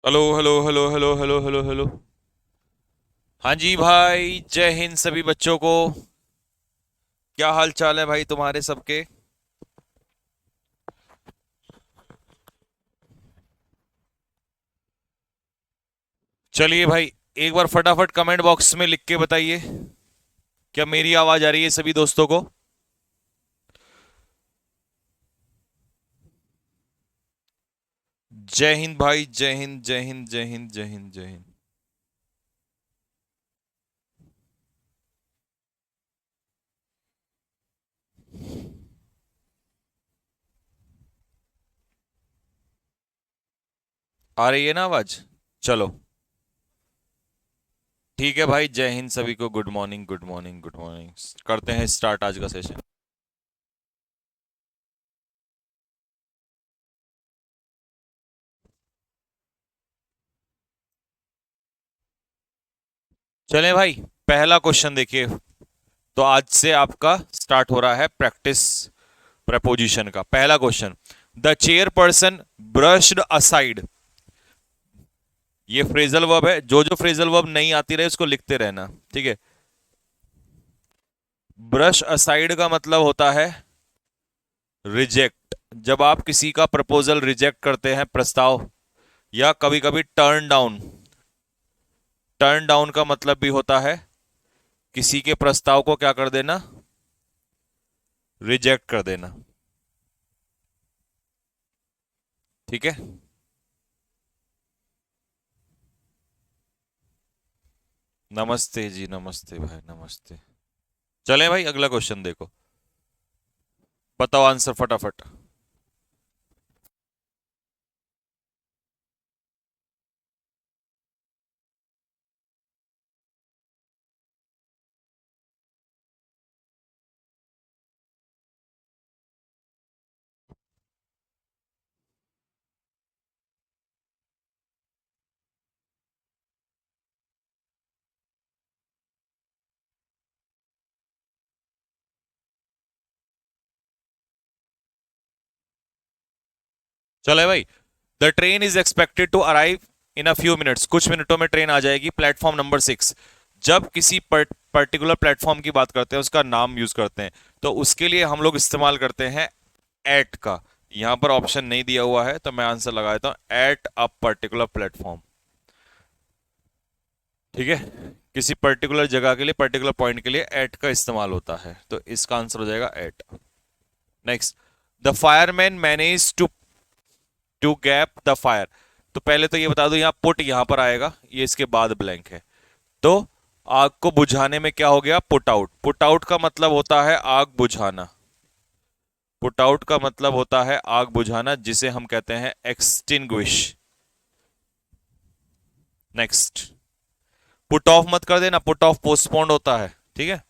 Hello hello hello hello hello hello hello. हाँ जी भाई, जय हिंद सभी बच्चों को। क्या हाल चाल है भाई तुम्हारे सबके? चलिए भाई, एक बार फटाफट कमेंट बॉक्स में लिख के बताइए, क्या मेरी आवाज आ रही है सभी दोस्तों को? जय हिंद भाई, जय हिंद जय हिंद जय हिंद जय हिंद जय हिंद। आ रही है ना आवाज? चलो, ठीक है भाई, जय हिंद सभी को। Good morning good morning good morning. करते हैं स्टार्ट आज का सेशन। चलें भाई, पहला क्वेश्चन देखिए। तो आज से आपका स्टार्ट हो रहा है प्रैक्टिस प्रपोजिशन का। पहला question, the chairperson brushed aside. ये फ्रेजल वर्ब है। जो जो फ्रेजल वर्ब नहीं आती रहे उसको लिखते रहना, ठीक है। ब्रश असाइड का मतलब होता है रिजेक्ट। जब आप किसी का प्रपोजल रिजेक्ट करते हैं, प्रस्ताव, या कभी कभी टर्न डाउन। टर्न डाउन का मतलब भी होता है किसी के प्रस्ताव को क्या कर देना, रिजेक्ट कर देना। ठीक है। नमस्ते जी, नमस्ते भाई, नमस्ते। चले भाई, अगला क्वेश्चन देखो। बताओ आंसर फटाफट। चले भाई, the train is expected to arrive in a few minutes. कुछ मिनटों में ट्रेन आ जाएगी प्लेटफॉर्म नंबर 6। जब किसी पर्टिकुलर प्लेटफॉर्म की बात करते हैं, उसका नाम यूज करते हैं, तो उसके लिए हम लोग इस्तेमाल करते हैं एट का। यहां पर ऑप्शन नहीं दिया हुआ है तो मैं आंसर लगा देता हूं, एट अ पर्टिकुलर प्लेटफॉर्म। ठीक है। किसी पर्टिकुलर जगह के लिए, पर्टिकुलर पॉइंट के लिए एट का इस्तेमाल होता है, तो इसका आंसर हो जाएगा at. Next, the fireman manage to gap the fire. तो पहले तो ये बता दो, यहाँ पुट यहां पर आएगा, ये इसके बाद ब्लैंक है। तो आग को बुझाने में क्या हो गया, पुट आउट। पुट आउट का मतलब होता है आग बुझाना। पुट आउट का मतलब होता है आग बुझाना, जिसे हम कहते हैं एक्सटिंग्विश। नेक्स्ट, पुट ऑफ मत कर देना, पुट ऑफ पोस्टपोन्ड होता है। ठीक है।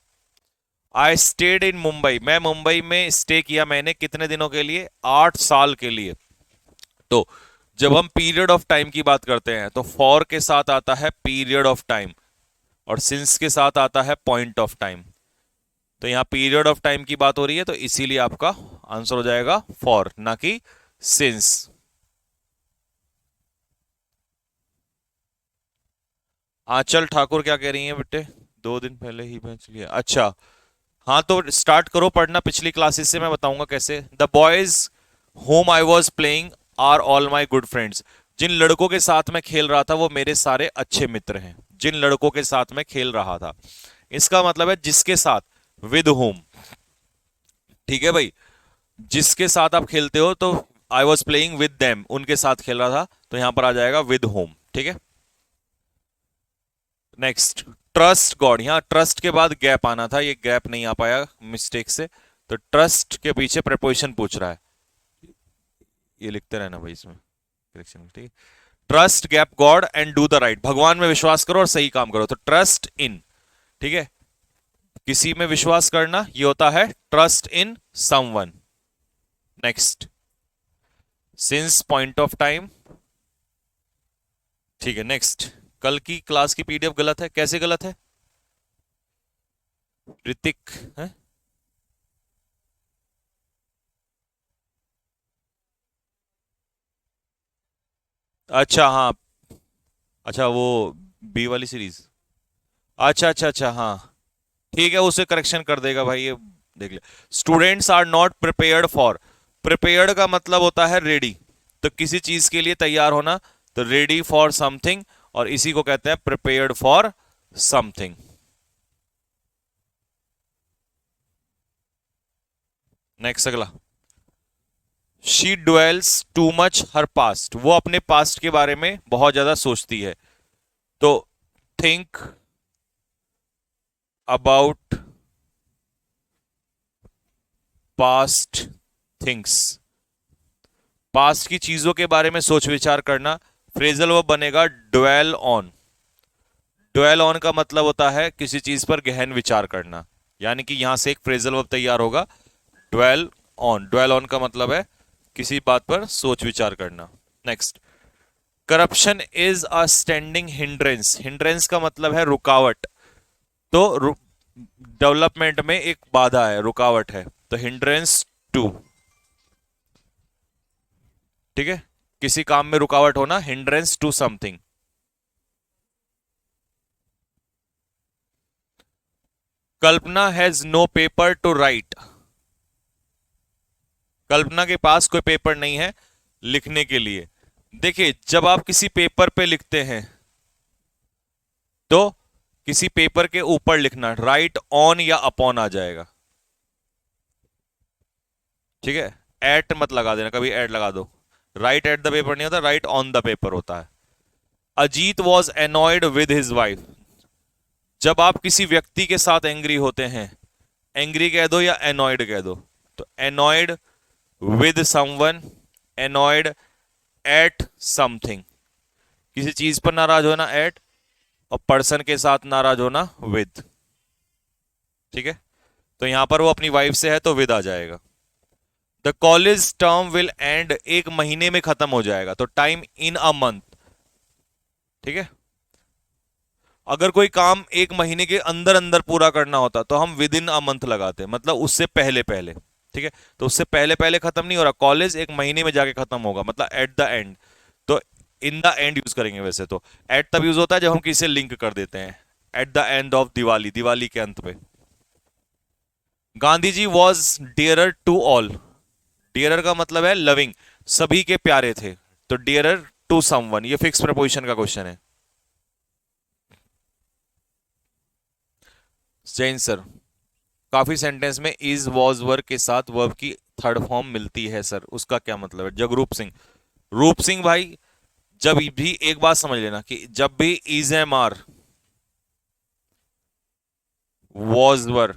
I stayed in Mumbai. मैं मुंबई में स्टे किया मैंने, कितने दिनों के लिए, 8 साल के लिए। तो जब हम पीरियड ऑफ टाइम की बात करते हैं, तो फॉर के साथ आता है पीरियड ऑफ टाइम, और सिंस के साथ आता है पॉइंट ऑफ टाइम। तो यहां पीरियड ऑफ टाइम की बात हो रही है, तो इसीलिए आपका आंसर हो जाएगा फॉर, ना कि सिंस। आंचल ठाकुर क्या कह रही हैं बेटे? 2 दिन पहले ही बेच लिया, अच्छा। हाँ तो स्टार्ट करो पढ़ना पिछली क्लासेस से, मैं बताऊंगा कैसे। The boys whom I was playing are all my good friends. जिन लड़कों के साथ मैं खेल रहा था वो मेरे सारे अच्छे मित्र हैं। जिन लड़कों के साथ मैं खेल रहा था, इसका मतलब है जिसके साथ, विद होम। ठीक है भाई, जिसके साथ आप खेलते हो, तो आई वॉज प्लेइंग विद देम, उनके साथ खेल रहा था, तो यहां पर आ जाएगा विद होम। ठीक है। Next, trust God. यहाँ ट्रस्ट के बाद गैप आना था, ये गैप नहीं आ पाया मिस्टेक से, तो ट्रस्ट के पीछे प्रपोजिशन पूछ रहा है। ये लिखते रहना भाई इसमें, करेक्शन। ठीक है। Trust gap God and do the right. भगवान में विश्वास करो और सही काम करो, तो ट्रस्ट इन। ठीक है। किसी में विश्वास करना, ये होता है trust in someone. Next, since point of time. ठीक है। नेक्स्ट, कल की क्लास की पीडीएफ गलत है। कैसे गलत है ऋतिक? है? अच्छा हाँ, अच्छा वो बी वाली सीरीज। अच्छा अच्छा अच्छा, हाँ ठीक है, उसे करेक्शन कर देगा भाई ये। देख ले, students are not prepared for. Prepared का मतलब होता है रेडी, तो किसी चीज के लिए तैयार होना, तो रेडी फॉर समथिंग, और इसी को कहते हैं प्रिपेयर्ड फॉर समथिंग। नेक्स्ट अगला। She dwells too much her past, वो अपने पास्ट के बारे में बहुत ज्यादा सोचती है। तो think about past things, past की चीजों के बारे में सोच विचार करना। फ्रेजल वर्ब बनेगा ड्वेल ऑन। ड्वेल ऑन का मतलब होता है किसी चीज पर गहन विचार करना, यानी कि यहां से एक फ्रेजल वर्ब तैयार होगा, ड्वेल ऑन। ड्वेल ऑन का मतलब है किसी बात पर सोच विचार करना। Next, corruption is a standing hindrance. Hindrance का मतलब है रुकावट, तो डेवलपमेंट में एक बाधा है, रुकावट है, तो हिंड्रेंस टू। ठीक है, किसी काम में रुकावट होना, hindrance to something. Kalpana has no paper to write. Kalpana के पास कोई पेपर नहीं है लिखने के लिए। देखिए, जब आप किसी पेपर पे लिखते हैं तो किसी पेपर के ऊपर लिखना, राइट ऑन या अपॉन आ जाएगा। ठीक है, एट मत लगा देना, कभी एट लगा दो। राइट एट द पेपर नहीं होता, राइट ऑन द पेपर होता है। Ajit was annoyed with his wife. जब आप किसी व्यक्ति के साथ एंग्री होते हैं, एंग्री कह दो या एनॉयड कह दो, तो annoyed with someone, annoyed at something. किसी चीज पर नाराज होना एट, और पर्सन के साथ नाराज होना विद। ठीक है, तो यहां पर वो अपनी वाइफ से है तो विद आ जाएगा। The college term will and, एक महीने में खत्म हो जाएगा, तो टाइम इन अ मंथ। ठीक है, अगर कोई काम एक महीने के अंदर अंदर पूरा करना होता तो हम विद इन अ मंथ लगाते, मतलब उससे पहले पहले। ठीक है, तो उससे पहले पहले खत्म नहीं हो रहा, कॉलेज एक महीने में जाके खत्म होगा, मतलब एट द एंड। तो इन द एंड यूज करेंगे वैसे तो। एट तब यूज होता है जब हम किसी लिंक कर देते हैं, at the end of Diwali, Diwali के अंत पे। Gandhi ji was dearer to all. Dearer का मतलब है लविंग, सभी के प्यारे थे, तो डियरर टू समवन, ये फिक्स प्रपोजिशन का क्वेश्चन है। जैन सर, काफी सेंटेंस में इज वॉज वर के साथ वर्ब की थर्ड फॉर्म मिलती है सर, उसका क्या मतलब है? जगरूप सिंह। रूप सिंह भाई, जब भी एक बात समझ लेना कि जब भी is am are was were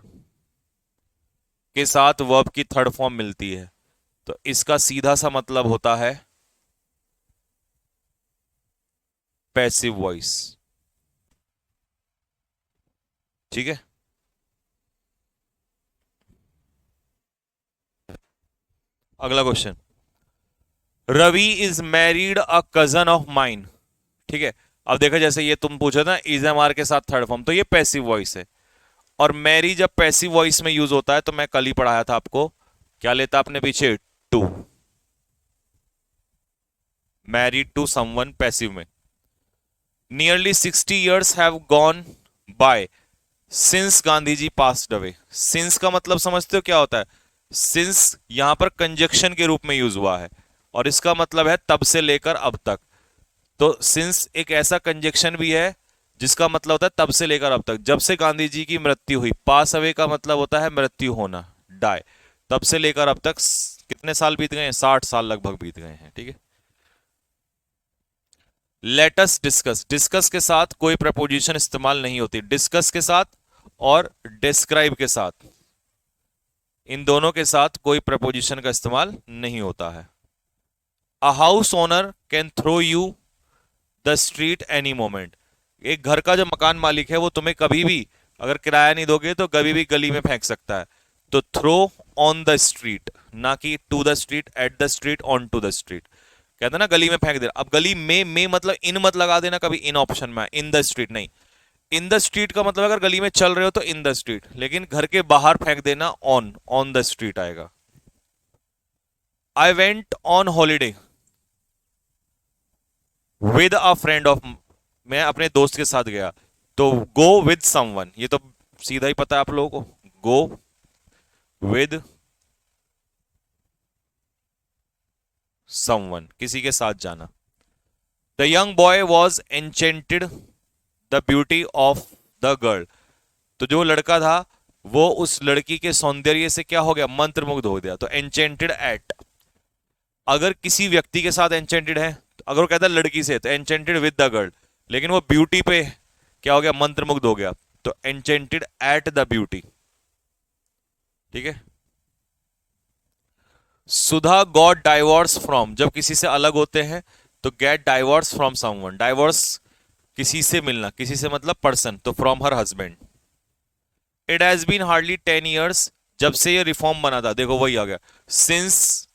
के साथ वर्ब की थर्ड फॉर्म मिलती है, तो इसका सीधा सा मतलब होता है पैसिव वॉइस। ठीक है, अगला question. Ravi is married a cousin of mine. ठीक है, अब देखो जैसे ये तुम पूछा था इज एम आर के साथ थर्ड फॉर्म, तो ये पैसिव वॉइस है। और मैरी जब पैसिव वॉइस में यूज होता है तो मैं कल ही पढ़ाया था आपको, क्या लेता अपने पीछे? To. Married to someone passive में। Nearly 60 years have gone by since Gandhi ji passed away. Since का मतलब समझते हो क्या होता है? सिंस यहां पर कंजक्शन के रूप में यूज हुआ है, और इसका मतलब है तब से लेकर अब तक। तो सिंस एक ऐसा कंजक्शन भी है जिसका मतलब होता है तब से लेकर अब तक, जब से गांधी जी की मृत्यु हुई। पास अवे का मतलब होता है मृत्यु होना, डाई। तब से लेकर अब तक कितने साल बीत गए हैं? 60 साल लगभग बीत गए हैं। ठीक है, लेटस डिस्कस। डिस्कस के साथ कोई प्रपोजिशन इस्तेमाल नहीं होती, डिस्कस के साथ और डिस्क्राइब के साथ, इन दोनों के साथ कोई प्रपोजिशन का इस्तेमाल नहीं होता है। A house owner can throw you the street any moment. एक घर का जो मकान मालिक है वो तुम्हें कभी भी, अगर किराया नहीं दोगे तो कभी भी गली में फेंक सकता है। तो थ्रो ऑन द स्ट्रीट, ना कि to the street, at the street, on to the street. कहते हैं ना गली में फेंक दे, अब गली में मतलब इन मत लगा देना कभी, इन ऑप्शन में इन द स्ट्रीट नहीं। इन द स्ट्रीट का मतलब अगर गली में चल रहे हो तो इन द स्ट्रीट, लेकिन घर के बाहर फेंक देना ऑन, ऑन द स्ट्रीट आएगा। I went on holiday with a friend of मैं अपने दोस्त के साथ गया, तो गो विद समवन, ये तो सीधा ही पता है आप लोगों को, गो विद समवन, किसी के साथ जाना। The young boy was enchanted the beauty of the girl, तो जो लड़का था वो उस लड़की के सौंदर्य से क्या हो गया, मंत्रमुग्ध हो गया। तो एंचेंटेड एट, अगर किसी व्यक्ति के साथ एंचेंटेड है, तो अगर वो कहता है लड़की से, तो एंचेंटेड विद द गर्ल, लेकिन वो ब्यूटी पे क्या हो गया, मंत्रमुग्ध हो गया, तो एंचेंटेड एट द ब्यूटी। ठीक है। सुधा गॉट डाइवोर्स फ्रॉम, जब किसी से अलग होते हैं तो get divorce from someone, divorce किसी से मिलना, किसी से मतलब पर्सन, तो from her husband. It has been hardly 10 years, जब से ये रिफॉर्म बना था, देखो वही आ गया, सिंस,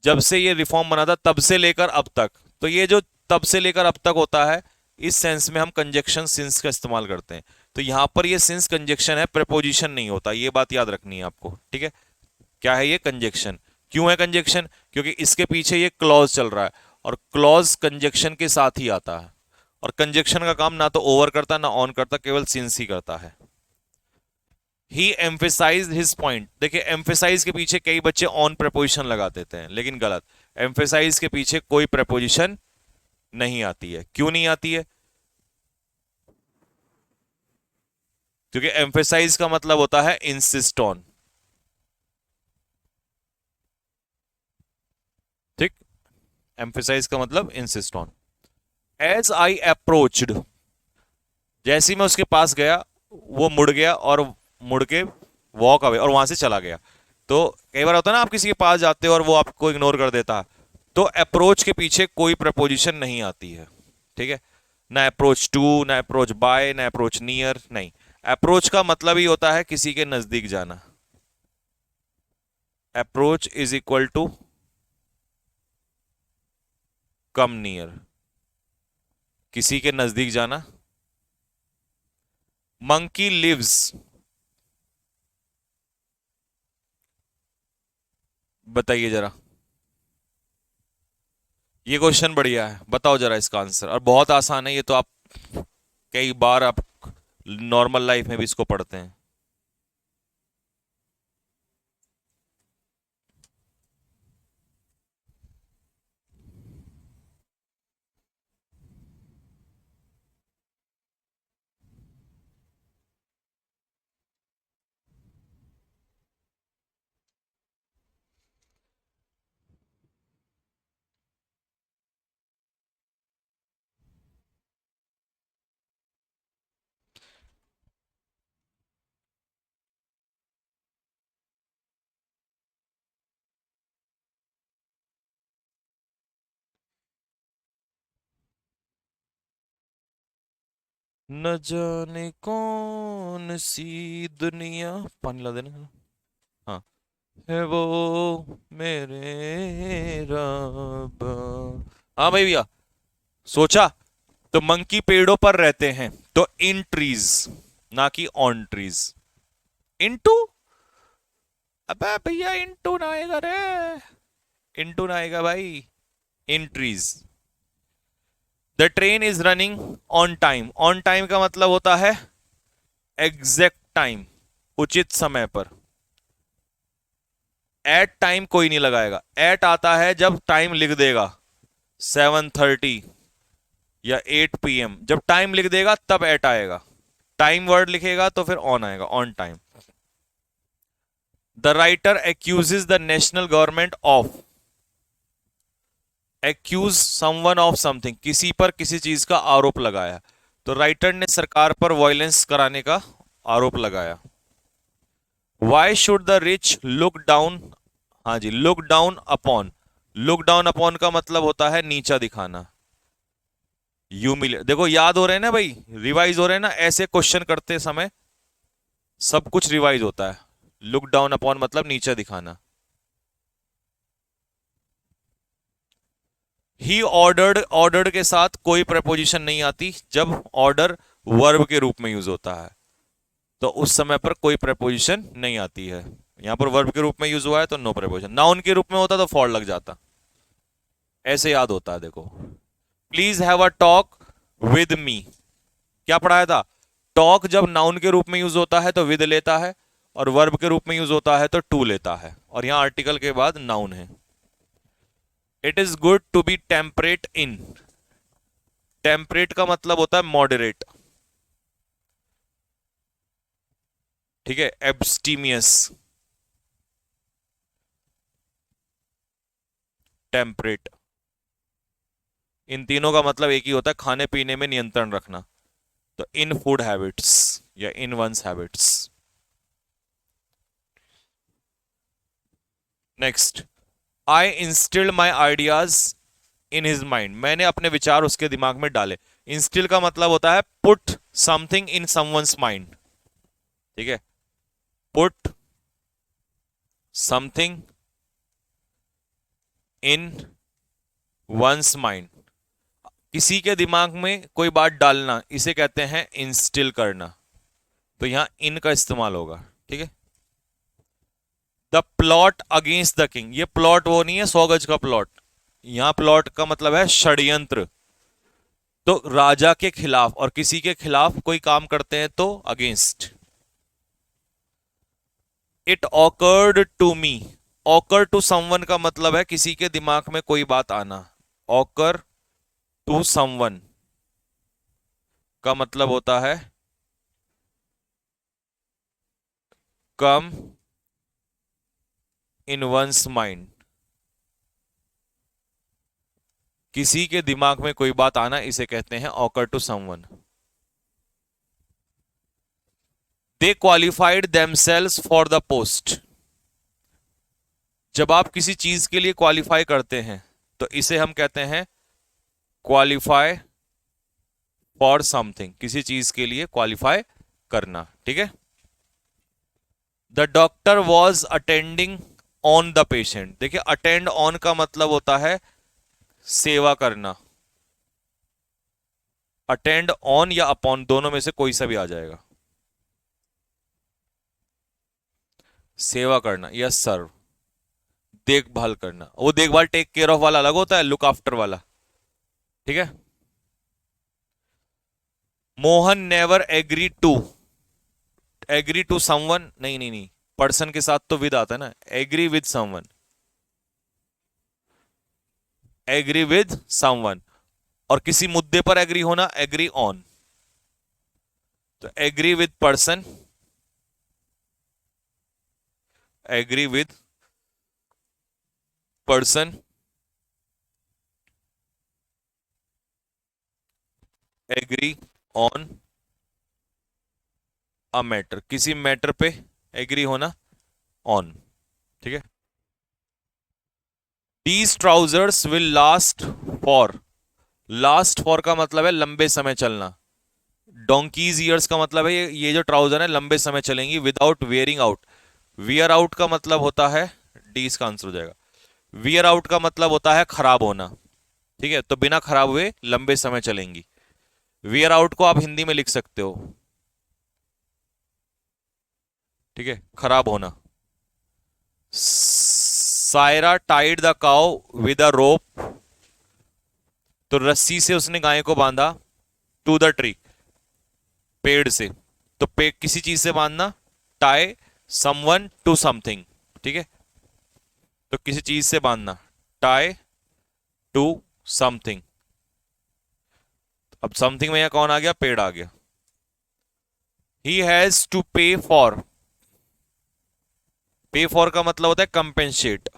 जब से ये रिफॉर्म बना था तब से लेकर अब तक, तो ये जो तब से लेकर अब तक होता है, इस सेंस में हम कंजक्शन सिंस का इस्तेमाल करते हैं। तो यहां पर ये सिंस कंजक्शन है, प्रपोजिशन नहीं होता, ये बात याद रखनी है आपको। ठीक है, क्या है ये, कंजक्शन। क्यों है कंजक्शन, क्योंकि इसके पीछे ये क्लॉज चल रहा है, और क्लॉज कंजक्शन के साथ ही आता है, और कंजक्शन का काम ना तो ओवर करता ना ऑन करता, केवल सिंस ही करता है। ही एम्फेसाइज हिज पॉइंट, देखिए एम्फेसाइज के पीछे कई बच्चे ऑन प्रपोजिशन लगा देते हैं, लेकिन गलत, एम्फेसाइज के पीछे कोई प्रपोजिशन नहीं आती है। क्यों नहीं आती है, क्योंकि एम्फेसाइज का मतलब होता है इंसिस्ट ऑन। ठीक, एम्फेसाइज का मतलब insist on. As I approached, जैसे ही मैं उसके पास गया, वो मुड़ गया और मुड़ के वॉक अवे, और वहां से चला गया। तो कई बार होता है ना, आप किसी के पास जाते हो और वो आपको इग्नोर कर देता, तो अप्रोच के पीछे कोई प्रपोजिशन नहीं आती है। ठीक है, ना अप्रोच टू, ना अप्रोच बाय, ना अप्रोच नियर, नहीं। अप्रोच का मतलब ही होता है किसी के नजदीक जाना। Approach is equal to come near, किसी के नजदीक जाना। मंकी लिव्स, बताइए जरा, ये क्वेश्चन बढ़िया है, बताओ जरा इसका आंसर, और बहुत आसान है ये तो, आप कई बार आप नॉर्मल लाइफ में भी इसको पढ़ते हैं। न जाने कौन सी दुनिया, पानी ला देना। हाँ, है वो मेरे रब। हाँ भाई भैया, सोचा, तो मंकी पेड़ों पर रहते हैं, तो इन ट्रीज, ना कि ऑन ट्रीज। इनटू, अबे भैया इनटू ना आएगा रे, इनटू ना आएगा भाई, in trees. The train is running on time, on time का मतलब होता है एग्जैक्ट टाइम, उचित समय पर। एट टाइम कोई नहीं लगाएगा, एट आता है जब टाइम लिख देगा 7:30 या 8 PM, जब टाइम लिख देगा तब एट आएगा, टाइम वर्ड लिखेगा तो फिर ऑन आएगा, on time. The writer accuses the national government of, accuse someone of something, किसी पर किसी चीज का आरोप लगाया, तो राइटर ने सरकार पर वायलेंस कराने का आरोप लगाया। Why should the rich look down, हाँ जी, look down upon, look down upon का मतलब होता है नीचा दिखाना, ह्यूमिलेट। देखो याद हो रहे हैं ना भाई, रिवाइज हो रहे हैं ना, ऐसे क्वेश्चन करते समय सब कुछ रिवाइज होता है। लुक डाउन अपॉन मतलब नीचा दिखाना। ही ऑर्डर्ड, ऑर्डर्ड के साथ कोई प्रपोजिशन नहीं आती जब ऑर्डर वर्ब के रूप में यूज होता है, तो उस समय पर कोई प्रपोजिशन नहीं आती है। यहां पर वर्ब के रूप में यूज हुआ है तो नो प्रपोजिशन, नाउन के रूप में होता तो फॉर लग जाता। ऐसे याद होता है देखो। Please have a talk with me. क्या पढ़ाया था? टॉक जब नाउन के रूप में यूज होता है तो विद लेता है, और वर्ब के रूप में यूज होता है तो टू लेता है, और यहां आर्टिकल के बाद नाउन है। It is good to be temperate in. Temperate का मतलब होता है मॉडरेट, ठीक है। एब्स्टीमियस, टेम्परेट, इन तीनों का मतलब एक ही होता है, खाने पीने में नियंत्रण रखना। तो इन फूड हैबिट्स या in one's habits. Next, I instilled my ideas in his mind. मैंने अपने विचार उसके दिमाग में डाले। इंस्टिल का मतलब होता है put something in someone's mind, ठीक है। Put something in once mind, किसी के दिमाग में कोई बात डालना, इसे कहते हैं इंस्टिल करना। तो यहां इन का इस्तेमाल होगा, ठीक है। The plot against the king, ये प्लॉट वो नहीं है 100 गज का प्लॉट, यहां प्लॉट का मतलब है षड्यंत्र। तो राजा के खिलाफ, और किसी के खिलाफ कोई काम करते हैं तो against. It occurred to me, occur to someone का मतलब है किसी के दिमाग में कोई बात आना। ऑकर टू समवन का मतलब होता है कम इन वंस माइंड, किसी के दिमाग में कोई बात आना, इसे कहते हैं occur to someone. They qualified themselves for the post. जब आप किसी चीज के लिए क्वालिफाई करते हैं तो इसे हम कहते हैं क्वालिफाई फॉर समथिंग, किसी चीज के लिए क्वालिफाई करना, ठीक है। The doctor was attending on the patient. देखिए, अटेंड ऑन का मतलब होता है सेवा करना। अटेंड ऑन या अपॉन, दोनों में से कोई सा भी आ जाएगा। सेवा करना या सर्व, देखभाल करना। वो देखभाल टेक केयर ऑफ वाला अलग होता है, लुक आफ्टर वाला, ठीक है। Mohan never agree to, agree to someone, नहीं नहीं नहीं, पर्सन के साथ तो विद आता है ना, agree with someone, agree with someone. और किसी मुद्दे पर एग्री होना, एग्री ऑन। तो agree with person, agree with person, agree on a matter, किसी मैटर पे एग्री होना, ऑन, ठीक है। These trousers will last for, last for का मतलब है लंबे समय चलना। डोंकीज ईयर्स का मतलब है ये जो ट्राउजर है लंबे समय चलेंगी। Without wearing out, wear out का मतलब होता है, डी इसका आंसर हो जाएगा। वियर आउट का मतलब होता है खराब होना, ठीक है। तो बिना खराब हुए लंबे समय चलेंगी। वियर आउट को आप हिंदी में लिख सकते हो, ठीक है, खराब होना। Saira tied the cow with a rope, तो रस्सी से उसने गाय को बांधा। टू द ट्री, पेड़ से, तो किसी चीज से बांधना, टाई समवन टू समथिंग, ठीक है। तो किसी चीज से बांधना, टाई टू समथिंग। अब समथिंग में यहां कौन आ गया? पेड़ आ गया। ही हैज टू पे फॉर, पे फॉर का मतलब होता है कंपेंसेट।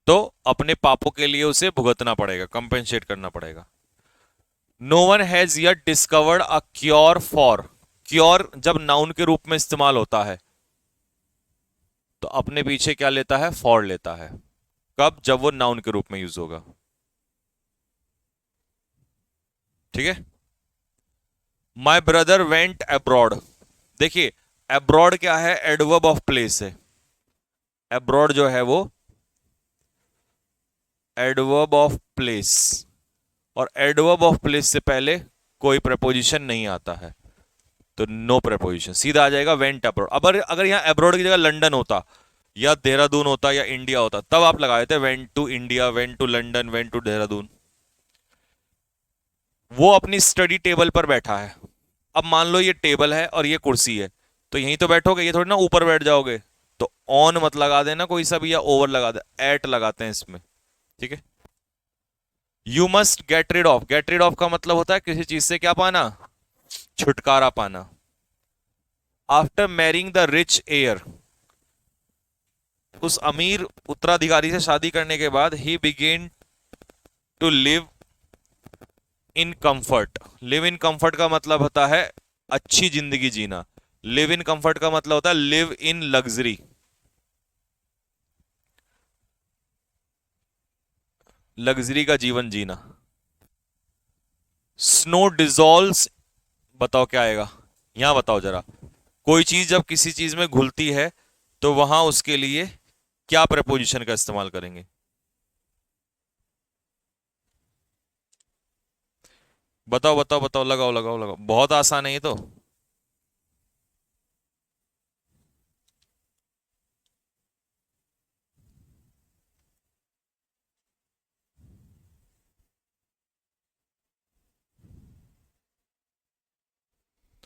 तो अपने पापों के लिए उसे भुगतना पड़ेगा, कंपेंसेट करना पड़ेगा। No one has yet discovered a cure for, cure जब नाउन के रूप में इस्तेमाल होता है तो अपने पीछे क्या लेता है? फॉर लेता है। कब? जब वो नाउन के रूप में यूज होगा, ठीक है। माई ब्रदर वेंट अब्रॉड, देखिए अब्रॉड क्या है? एडवर्ब ऑफ प्लेस है। अब्रॉड जो है वो एडवर्ब ऑफ प्लेस, और एडवर्ब ऑफ प्लेस से पहले कोई प्रपोजिशन नहीं आता है, तो नो प्रपोजिशन, सीधा आ जाएगा वेंट अब्रॉड। अब अगर यहां अब्रॉड की जगह लंदन होता, या देहरादून होता या इंडिया होता, तब आप लगा देते went to India, went to London, went to Dehradun. वो अपनी स्टडी टेबल पर बैठा है। अब मान लो ये टेबल है और ये कुर्सी है, तो यहीं तो बैठोगे, ये थोड़ी ना ऊपर बैठ जाओगे। तो ऑन मत लगा देना कोई सा भी, या ओवर लगा दे, एट लगाते हैं इसमें, ठीक है। You must get rid of, get rid of का मतलब होता है किसी चीज से क्या पाना, छुटकारा पाना। After marrying the rich heir, उस अमीर उत्तराधिकारी से शादी करने के बाद, he began to live in comfort. Live in comfort का मतलब होता है अच्छी जिंदगी जीना। लिव इन कंफर्ट का मतलब होता है लिव इन लग्जरी, लग्जरी का जीवन जीना। स्नो डिजोल्व्स, बताओ क्या आएगा, यहां बताओ जरा। कोई चीज जब किसी चीज में घुलती है तो वहां उसके लिए क्या प्रपोजिशन का इस्तेमाल करेंगे? बताओ बताओ बताओ, लगाओ लगाओ लगाओ, बहुत आसान है ये तो।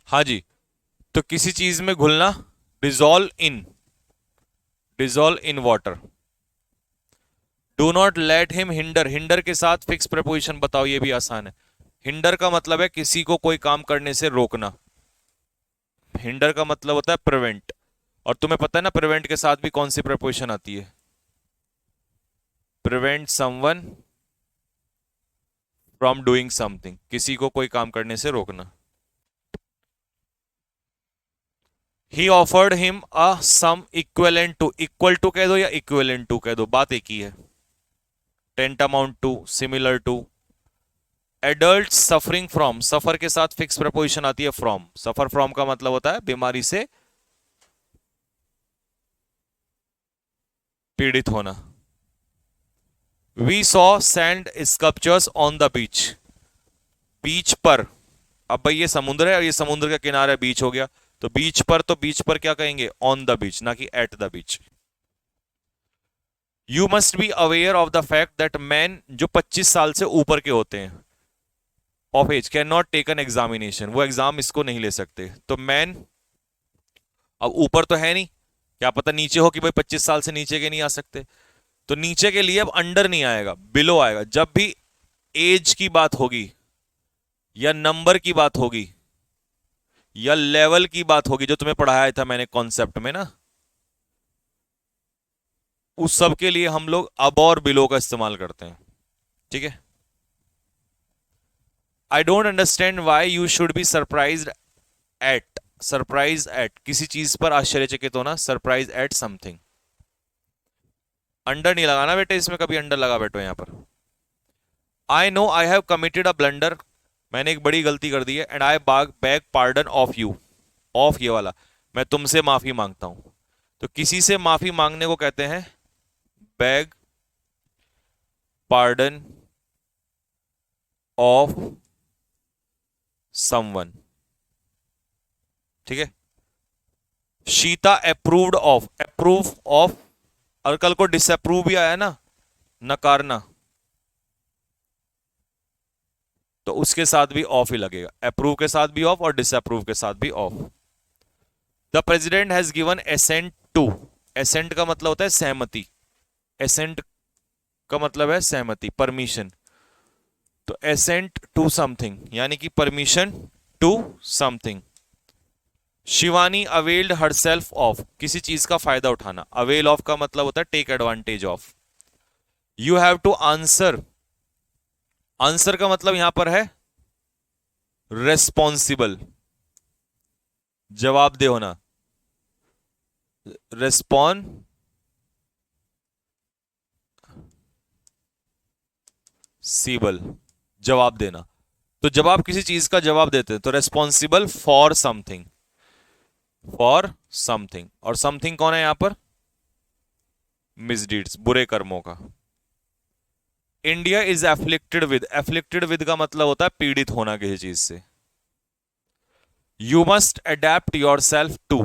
हाँ जी, तो किसी चीज में घुलना, dissolve in, dissolve in water. Do not let him hinder, hinder के साथ फिक्स प्रपोजिशन बताओ, ये भी आसान है। हिंडर का मतलब है किसी को कोई काम करने से रोकना। हिंडर का मतलब होता है प्रिवेंट, और तुम्हें पता है ना प्रिवेंट के साथ भी कौन सी प्रपोजिशन आती है? Prevent someone from doing something, किसी को कोई काम करने से रोकना। He offered him a sum equivalent to, equal to कह दो या इक्वलेंट टू कह दो, बात एक ही है। Tantamount to, similar to. Adult suffering from, suffer के साथ फिक्स प्रपोजिशन आती है फ्रॉम। सफर फ्रॉम का मतलब होता है बीमारी से पीड़ित होना। We saw sand sculptures on the beach, beach पर। अब भाई ये समुद्र है और ये समुद्र का किनारा बीच हो गया, तो बीच पर, तो बीच पर क्या कहेंगे, ऑन द बीच, ना कि at the beach. You must be aware of the fact that man, जो 25 साल से ऊपर के होते हैं, of age can not take an examination, वो एग्जाम इसको नहीं ले सकते। तो मैन, अब ऊपर तो है नहीं, क्या पता नीचे हो कि भाई 25 साल से नीचे के नहीं आ सकते, तो नीचे के लिए अब अंडर नहीं आएगा, बिलो आएगा। जब भी एज की बात होगी या नंबर की बात होगी या लेवल की बात होगी, जो तुम्हें पढ़ाया था मैंने कॉन्सेप्ट में ना, उस सब के लिए हम लोग अब और बिलो का इस्तेमाल करते हैं, ठीक है। I don't understand why you should be surprise eight, surprise eight, किसी चीज पर आश्चर्यचकित होना, सरप्राइज एट समथिंग। अंडर नहीं लगाना बेटे इसमें, कभी अंडर लगा बैठो यहां पर। I know I have committed a blunder, मैंने एक बड़ी गलती कर दी है। And I bag pardon of you, of ये वाला, मैं तुमसे माफी मांगता हूं। तो किसी से माफी मांगने को कहते हैं बैग पार्डन ऑफ समवन, ठीक है। शीता अप्रूव्ड ऑफ, अप्रूव ऑफ, और कल को डिसअप्रूव भी आया ना, नकारना, तो उसके साथ भी ऑफ ही लगेगा। अप्रूव के साथ भी ऑफ और डिसअप्रूव के साथ भी of. The president has given assent to, assent का मतलब होता है सहमति, एसेंट का मतलब है सहमति, परमिशन। तो एसेंट टू समथिंग यानी कि permission to something. Shivani availed herself of, किसी चीज का फायदा उठाना। अवेल ऑफ का मतलब होता है take advantage of. You have to answer, answer का मतलब यहां पर है रेस्पॉन्सिबल, जवाबदेह होना, रेस्पॉन्सिबल, जवाब देना। तो जब आप किसी चीज का जवाब देते हैं तो responsible for something, for something, और समथिंग कौन है यहां पर, मिसडीड्स, बुरे कर्मों का। India is afflicted with, afflicted with का मतलब होता है पीड़ित होना किसी चीज से। You must adapt yourself to,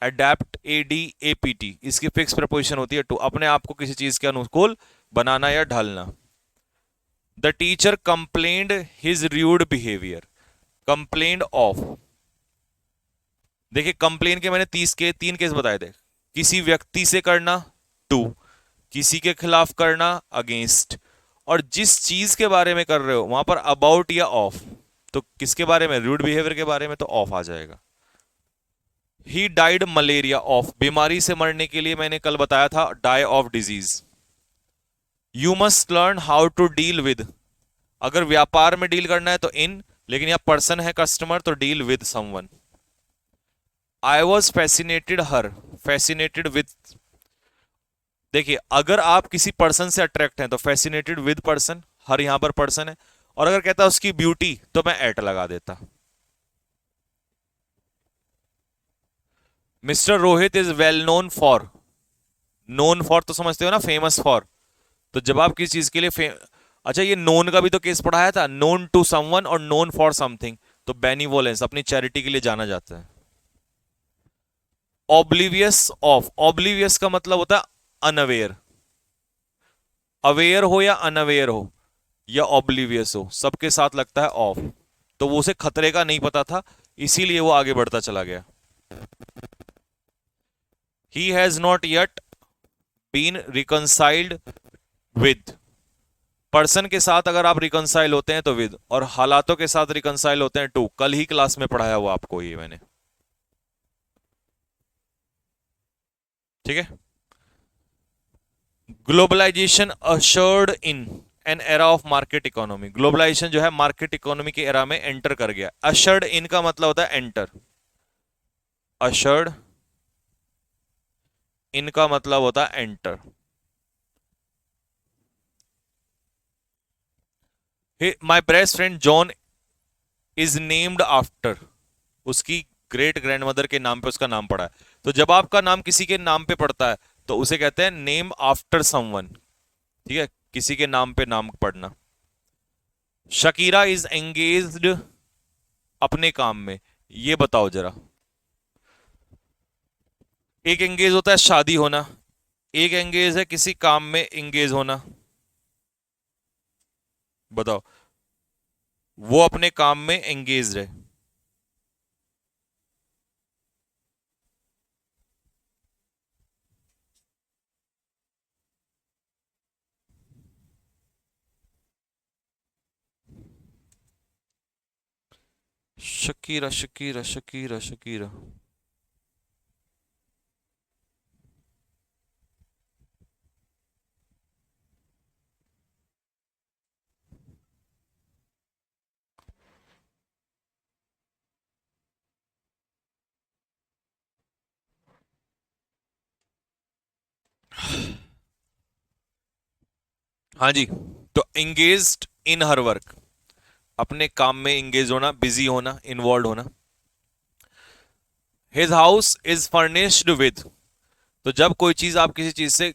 adapt, ADAPT, इसकी फिक्स प्रपोजिशन होती है टू, अपने आप को किसी चीज के अनुकूल बनाना या ढालना। The teacher complained his rude behaviour, complained of, देखिए कंप्लेन के मैंने 3 केस बताए थे। किसी व्यक्ति से करना, टू, किसी के खिलाफ करना, अगेंस्ट, और जिस चीज के बारे में कर रहे हो वहां पर अबाउट या ऑफ, तो किसके बारे में, रूड बिहेवियर के बारे में, तो ऑफ आ जाएगा। ही डाइड मलेरिया ऑफ, बीमारी से मरने के लिए मैंने कल बताया था die of disease. You must learn how to deal with, अगर व्यापार में डील करना है तो इन, लेकिन यह पर्सन है कस्टमर तो deal with someone. I was fascinated her, fascinated with, देखिए अगर आप किसी पर्सन से अट्रैक्ट हैं तो फैसिनेटेड विद पर्सन, हर यहां पर पर्सन है, और अगर कहता उसकी ब्यूटी तो मैं एट लगा देता। Mister Rohit is well known for, known for तो समझते हो ना, फेमस फॉर, तो जब आप किसी चीज के लिए अच्छा ये नोन का भी तो केस पढ़ाया था, नोन टू समवन और नोन फॉर समथिंग, तो बेनिवोलेंस, अपनी चैरिटी के लिए जाना जाता है। ऑब्लिवियस ऑफ, ऑब्लिवियस का मतलब होता है अनअवेयर, अवेयर हो या अनअवेयर हो या ऑब्लिवियस हो, सबके साथ लगता है ऑफ, तो वो उसे खतरे का नहीं पता था, इसीलिए वो आगे बढ़ता चला गया। He has not yet been reconciled with, person के साथ अगर आप रिकंसाइल होते हैं तो विद, और हालातों के साथ रिकंसाइल होते हैं टू, कल ही क्लास में पढ़ाया हुआ आपको ये मैंने, ठीक है। Globalisation ushered in an era of market economy, globalisation जो है मार्केट इकोनॉमी के एरा में एंटर कर गया। अशर्ड इन का मतलब होता है एंटर, अशर्ड इन का मतलब होता है enter. My best friend John is named after, उसकी ग्रेट ग्रैंडमदर के नाम पे उसका नाम पड़ा है, तो जब आपका नाम किसी के नाम पे पड़ता है तो उसे कहते हैं नेम आफ्टर समवन, ठीक है, किसी के नाम पे नाम पढ़ना। शकीरा इज एंगेज्ड अपने काम में, ये बताओ जरा, एक एंगेज होता है शादी होना, एक एंगेज है किसी काम में एंगेज होना, बताओ, वो अपने काम में एंगेज है। शकीरा शकीरा शकीरा शकीरा, हाँ जी, तो एंगेज्ड इन हर वर्क, अपने काम में एंगेज होना, बिजी होना, इन्वॉल्व होना। His house is furnished with, तो जब कोई चीज आप किसी चीज से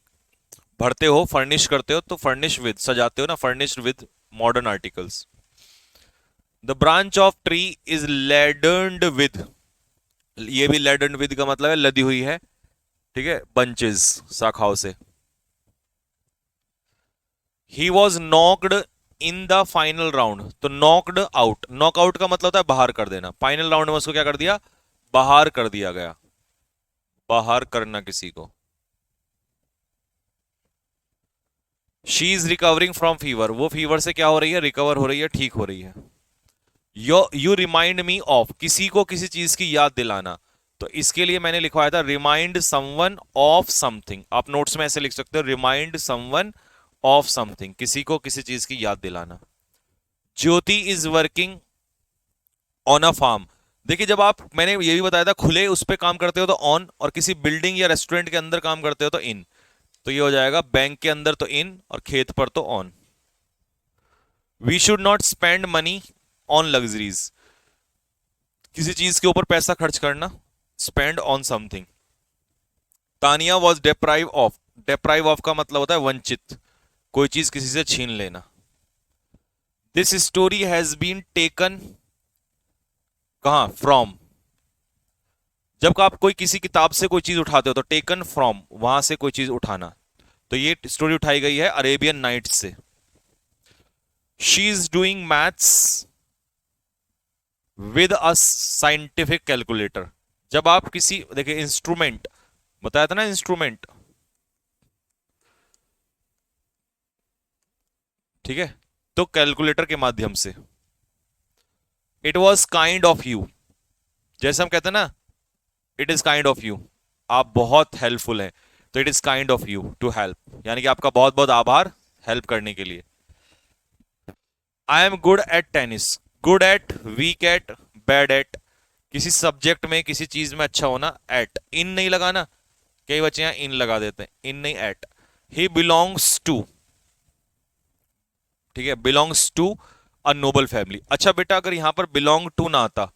भरते हो, फर्निश करते हो, तो फर्निश विद, सजाते हो ना, furnished with modern articles. The branch of tree is laden with, ये भी लेडर्न विद का मतलब है लदी हुई है, ठीक है, बंचेस, शाखाओं से। He was knocked in the final round, तो नॉक्ड आउट, नॉकआउट का मतलब होता है बाहर कर देना, फाइनल राउंड में उसको क्या कर दिया, बाहर कर दिया गया, बाहर करना किसी को। She is recovering from fever, वो फीवर से क्या हो रही है, रिकवर हो रही है, ठीक हो रही है। यू रिमाइंड मी ऑफ, किसी को किसी चीज की याद दिलाना, तो इसके लिए मैंने लिखवाया था रिमाइंड समवन ऑफ समथिंग, आप नोट्स में ऐसे लिख सकते हो, रिमाइंड समवन ऑफ समथिंग, किसी को किसी चीज की याद दिलाना। Jyoti is working on a farm, देखिए जब आप, मैंने ये भी बताया था, खुले उस पर काम करते हो तो ऑन, और किसी बिल्डिंग या रेस्टोरेंट के अंदर काम करते हो तो इन, तो ये हो जाएगा बैंक के अंदर तो इन और खेत पर तो on. We should not spend money on luxuries, किसी चीज के ऊपर पैसा खर्च करना, spend on something. Tania was deprive of, deprive of का मतलब होता है वंचित, कोई चीज किसी से छीन लेना। This story has been taken, कहां, फ्रॉम, जब आप कोई किसी किताब से कोई चीज उठाते हो तो टेकन फ्रॉम, वहां से कोई चीज उठाना। तो ये स्टोरी उठाई गई है अरेबियन नाइट्स से। She is doing maths with a scientific calculator. जब आप किसी, देखिए इंस्ट्रूमेंट बताया था ना, इंस्ट्रूमेंट, ठीक है, तो कैलकुलेटर के माध्यम से। It was kind of you, जैसे हम कहते हैं ना, it is kind of you, आप बहुत हेल्पफुल हैं, तो it is kind of you to help, यानी कि आपका बहुत बहुत आभार हेल्प करने के लिए। I am good at tennis, good at, weak at, bad at, किसी सब्जेक्ट में किसी चीज में अच्छा होना, एट, इन नहीं लगाना, कई बच्चे यहां इन लगा देते हैं, इन नहीं, एट। ही बिलोंग्स टू, ठीक है, belongs to a noble family. अच्छा बेटा, अगर यहां पर बिलोंग टू ना आता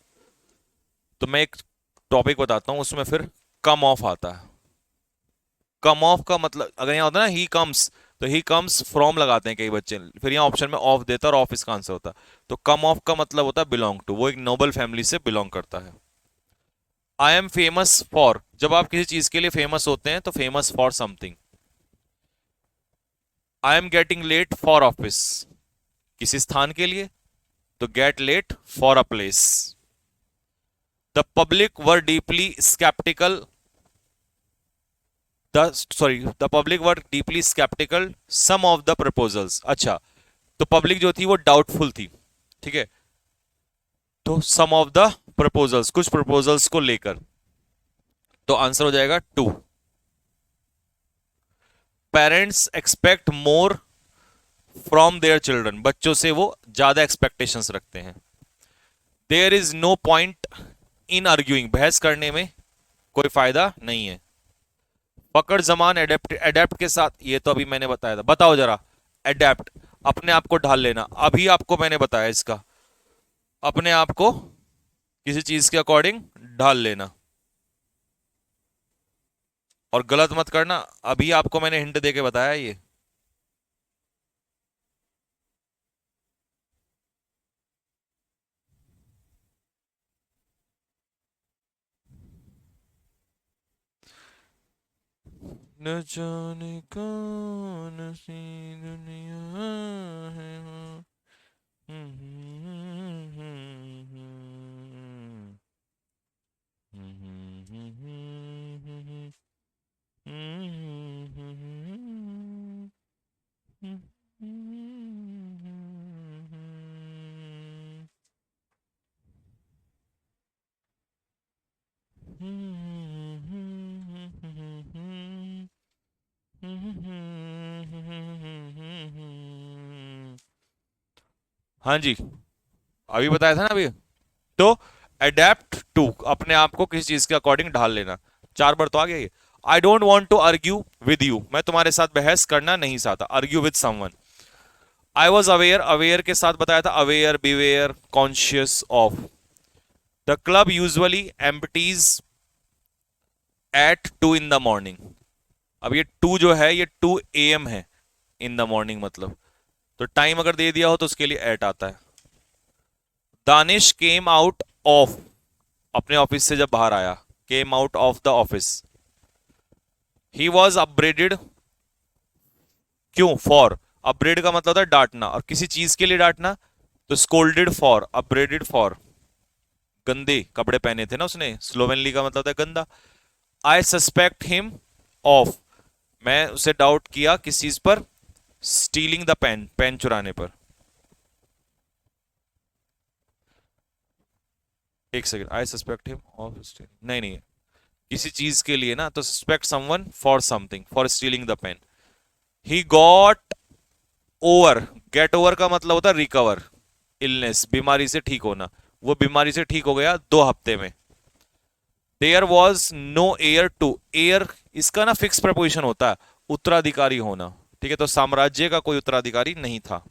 तो मैं एक टॉपिक बताता हूं, उसमें फिर कम ऑफ आता है। कम ऑफ का मतलब, अगर यहाँ होता है ना ही कम्स, तो ही कम्स फ्रॉम लगाते हैं कई बच्चे, फिर यहाँ ऑप्शन में ऑफ देता और ऑफ इसका आंसर होता। तो कम ऑफ का मतलब होता है बिलोंग टू, वो एक नोबल फैमिली से बिलोंग करता है। आई एम फेमस फॉर, जब आप किसी चीज के लिए फेमस होते हैं तो famous for something. I am getting late for office, किसी स्थान के लिए, तो get late for a place. The public were deeply sceptical, the public were deeply sceptical some of the proposals. अच्छा, तो पब्लिक जो थी वो डाउटफुल थी, ठीक है, तो सम ऑफ द प्रपोजल्स, कुछ प्रपोजल्स को लेकर, तो आंसर हो जाएगा to. Parents expect more from their children, बच्चों से वो ज्यादा एक्सपेक्टेशंस रखते हैं। There is no point in arguing, बहस करने में कोई फायदा नहीं है। पकड़ जमान एडेप्ट, एडेप्ट के साथ, ये तो अभी मैंने बताया था, बताओ जरा। एडेप्ट, अपने आप को ढाल लेना, अभी आपको मैंने बताया इसका, अपने आप को किसी चीज के अकॉर्डिंग ढाल लेना, और गलत मत करना, अभी आपको मैंने हिंट देके बताया ये। न जाने कौन सी दुनिया है वो। हाँ जी, अभी बताया था ना अभी। तो अडेप्ट टू, अपने आप को किसी चीज के अकॉर्डिंग ढाल लेना, 4 बार तो आ गया ये। I don't want to argue with you, मैं तुम्हारे साथ बहस करना नहीं चाहता, argue with someone. I was aware, aware के साथ बताया था, aware, beware, conscious of. The club usually empties at 2 in the morning, अब ये 2 जो है ये 2 AM है, इन द मॉर्निंग मतलब, तो टाइम अगर दे दिया हो तो उसके लिए एट आता है। दानिश केम आउट ऑफ, अपने ऑफिस से जब बाहर आया, came out of the office. He was upbraided, क्यों, फॉर, अपब्रेड का मतलब होता है डांटना, और किसी चीज के लिए डांटना, तो स्कोल्डेड फॉर, अपब्रेडेड फॉर, गंदे कपड़े पहने थे ना उसने, स्लोवेनली का मतलब होता है गंदा। आई सस्पेक्ट हिम ऑफ, मैं उसे डाउट किया किस चीज पर, स्टीलिंग द पेन, पेन चुराने पर। एक second, I suspect him of stealing, नहीं नहीं, किसी चीज के लिए ना, तो suspect someone for something, for stealing the pen. He got over, get over का मतलब होता है रिकवर, इलनेस, बीमारी से ठीक होना, वो बीमारी से ठीक हो गया 2 हफ्ते में। There was no heir to, heir इसका ना फिक्स प्रपोजिशन होता है, उत्तराधिकारी होना, ठीक है, तो साम्राज्य का कोई उत्तराधिकारी नहीं था।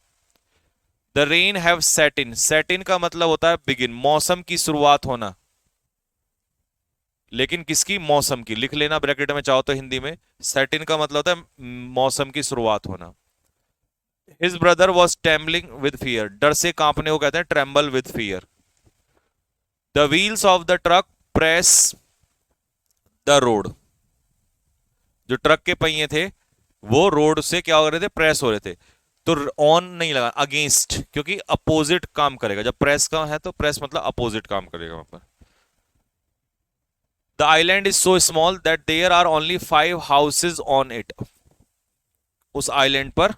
The rain have set in, set in का मतलब होता है बिगिन, मौसम की शुरुआत होना, लेकिन किसकी, मौसम की, लिख लेना ब्रैकेट में चाहो तो हिंदी में, सेट इन का मतलब होता है मौसम की शुरुआत होना। His brother was trembling with fear, डर से कांपने को कहते हैं tremble with fear. The wheels of the truck press the road. जो ट्रक के पहिए थे वो रोड से क्या हो रहे थे, प्रेस हो रहे थे। तो ऑन नहीं लगा, अगेंस्ट, क्योंकि अपोजिट काम करेगा। जब प्रेस का है तो प्रेस मतलब अपोजिट काम करेगा वहां पर। The island is so small that there are only 5 houses on it. उस आइलैंड पर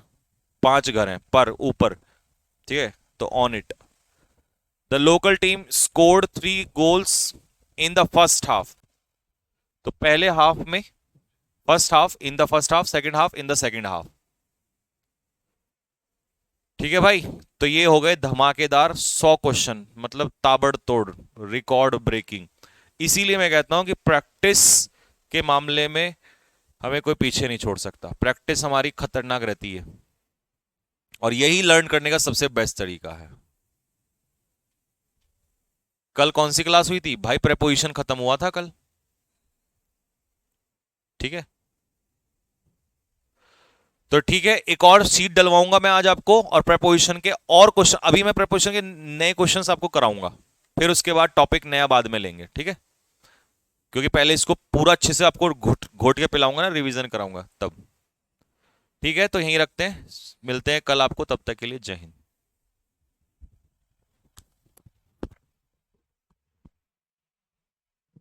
5 घर हैं, पर ऊपर, ठीक है, तो on it. The local team scored 3 goals in the first half. तो पहले हाफ में, first half, in the first half, second half, in the second half. ठीक है भाई। तो ये हो गए धमाकेदार 100 क्वेश्चन, मतलब ताबड़तोड़, रिकॉर्ड ब्रेकिंग। इसीलिए मैं कहता हूं कि प्रैक्टिस के मामले में हमें कोई पीछे नहीं छोड़ सकता। प्रैक्टिस हमारी खतरनाक रहती है और यही लर्न करने का सबसे बेस्ट तरीका है। कल कौन सी क्लास हुई थी भाई? प्रेपोजिशन खत्म हुआ था कल, ठीक है। तो ठीक है, एक और शीट डलवाऊंगा मैं आज आपको, और प्रेपोजिशन के और क्वेश्चन, अभी मैं प्रेपोजिशन के नए क्वेश्चंस आपको कराऊंगा, फिर उसके बाद टॉपिक नया बाद में लेंगे, ठीक है। क्योंकि पहले इसको पूरा अच्छे से आपको घोट घोट के पिलाऊंगा ना, रिवीजन कराऊंगा तब। ठीक है, तो यहीं रखते हैं, मिलते हैं कल आपको, तब तक के लिए जय हिंद।